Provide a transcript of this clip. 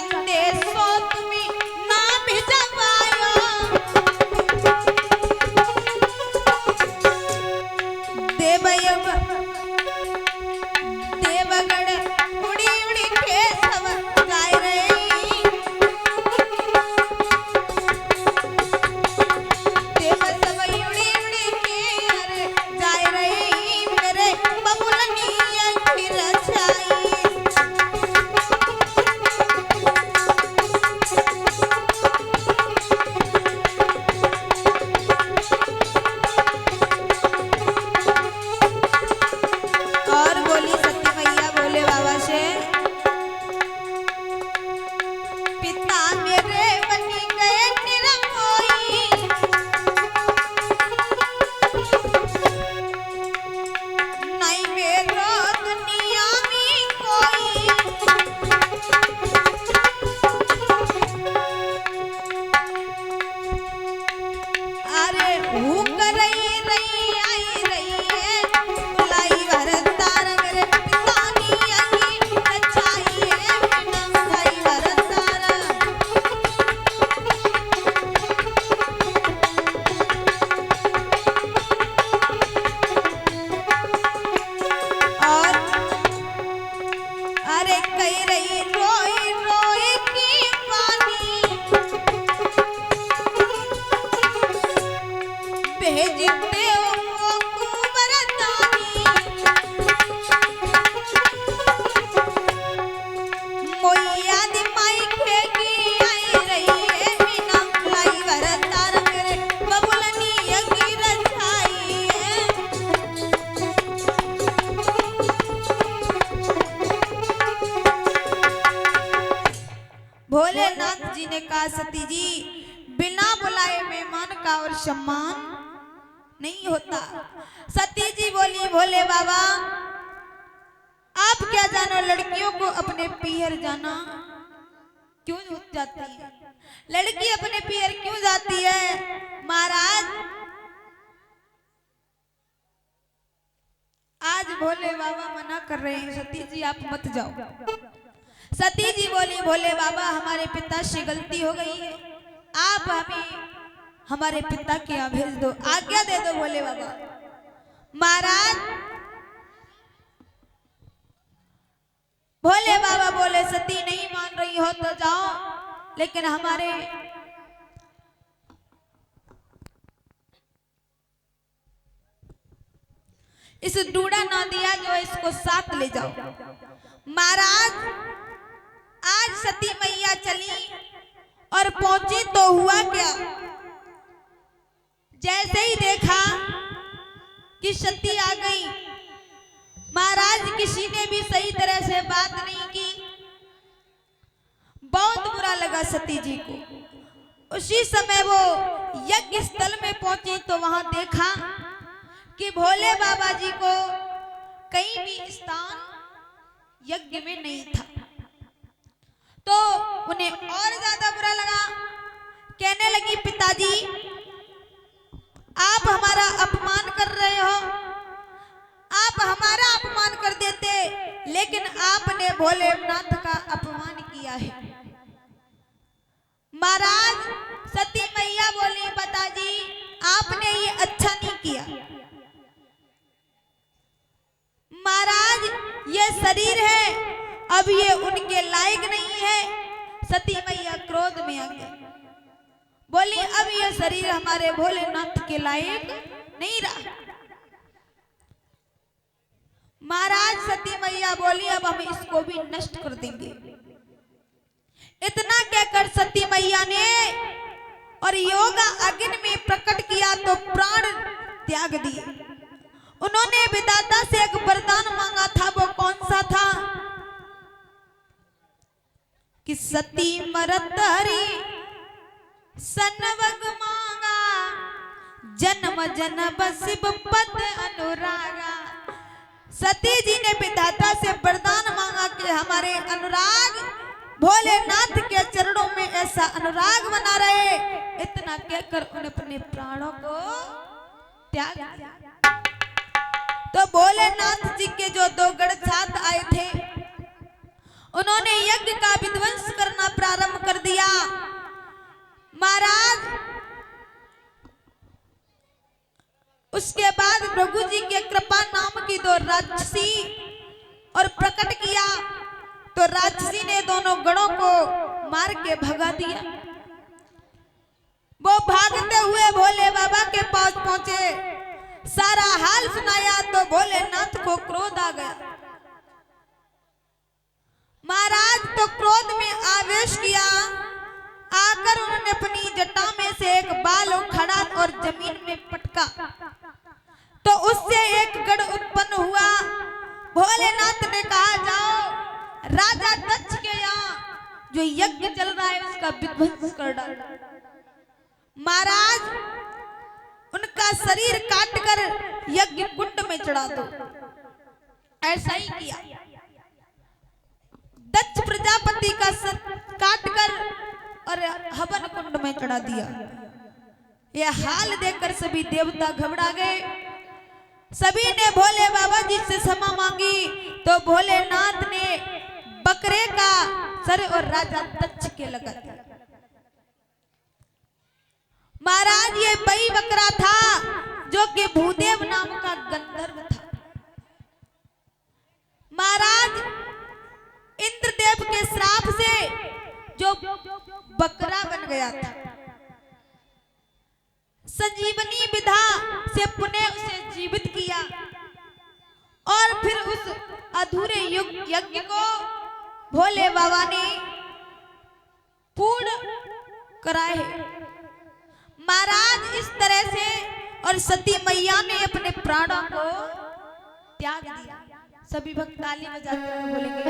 संदेशो तुम्हें ना भिजवायो देवगढ़ उड़ी उड़ी के सब गाय रही देव सब उड़ी उड़ी के अरे जाय रही मेरे बबुलनिया फिर छाई भोलेनाथ जी ने कहा सती जी बिना बुलाए मेहमान का और सम्मान नहीं होता। सती जी बोली भोले बाबा आप क्या जानो लड़कियों को अपने पियर जाना क्यों जाती है, लड़की अपने पियर क्यों जाती है। महाराज आज भोले बाबा मना कर रहे हैं, सती जी आप मत जाओ। सती जी बोली भोले बाबा हमारे पिता से गलती हो गई है, आप हमें हमारे पिता के यहाँ भेज दो, आज्ञा दे दो भोले बाबा। महाराज भोले बाबा बोले सती नहीं मान रही हो तो जाओ, लेकिन हमारे इस डूडा नदिया जो है इसको साथ ले जाओ। महाराज आज सती मैया चली और पहुंची तो हुआ क्या, जैसे ही देखा कि सती आ गई, महाराज किसी ने भी सही तरह से बात नहीं की, बहुत बुरा लगा सती जी को। उसी समय वो यज्ञ स्थल में पहुंची तो वहां देखा कि भोले बाबा जी को कहीं भी स्थान यज्ञ में नहीं था, तो उन्हें और ज्यादा बुरा लगा। कहने लगी पिताजी आप हमारा अपमान कर रहे हो, आप हमारा अपमान कर देते, लेकिन आपने भोलेनाथ का अपमान किया है। महाराज सती मैया बोली पिताजी आपने ये अच्छा नहीं किया। महाराज ये शरीर है अब ये उनके लायक नहीं है। सती मैया क्रोध में आ गई, बोली अब ये शरीर हमारे भोलेनाथ के लायक नहीं रहा। महाराज सती मैया बोली अब हम इसको भी नष्ट कर देंगे। इतना कहकर सती मैया ने और योगा अग्नि में प्रकट किया तो प्राण त्याग दिए। उन्होंने विधाता से एक वरदान मांगा था, वो कौन सा था कि सती मरत हरि सनवग मांगा, जन्म जन्म शिव पद अनुरागा। सती जी ने विधाता से वरदान मांगा कि हमारे अनुराग भोलेनाथ के चरणों में ऐसा अनुराग बना रहे। इतना कहकर उन्होंने अपने प्राणों को त्याग दिया। तो भोलेनाथ जी के जो दो गणछात्र आए थे, उन्होंने यज्ञ का विध्वंस करना उसके बाद प्रभु जी के कृपा नाम की दो राक्षसी और प्रकट किया तो राक्षसी ने दोनों गणों को मार के भगा दिया। वो भागते हुए भोले बाबा के पास पहुंचे, सारा हाल सुनाया तो भोलेनाथ को क्रोध आ गया। महाराज तो क्रोध में आवेश किया, आकर उन्होंने अपनी जटा में से एक बाल उखाड़ा और जमीन में पटका तो उससे एक गढ़ उत्पन्न हुआ। भोलेनाथ ने कहा जाओ राजा दक्ष के यहाँ जो यज्ञ चल रहा है उसका विध्वंस कर डालो। महाराज उनका शरीर काटकर यज्ञ कुंड में चढ़ा दो। ऐसा ही किया। दक्ष प्रजापति का सर काटकर और हवन कुंड में चढ़ा दिया। यह हाल देखकर सभी देवता घबरा गए। सभी ने भोले बाबा जी से क्षमा मांगी तो भोलेनाथ ने बकरे का सर और राजा दक्ष के लगा दिया। महाराज ये वही बकरा था जो कि भूदेव नाम का गंधर्व था। महाराज इंद्रदेव के श्राप से जो बकरा बन गया था, संजीवनी विधा से पुनः उसे जीवित किया और फिर उस अधूरे यज्ञ को भोले बाबा ने पूर्ण कराए। महाराज इस तरह से और सती मैया ने अपने प्राणों को त्याग दिया। सभी भक्त ताली बजाते हुए बोलेंगे।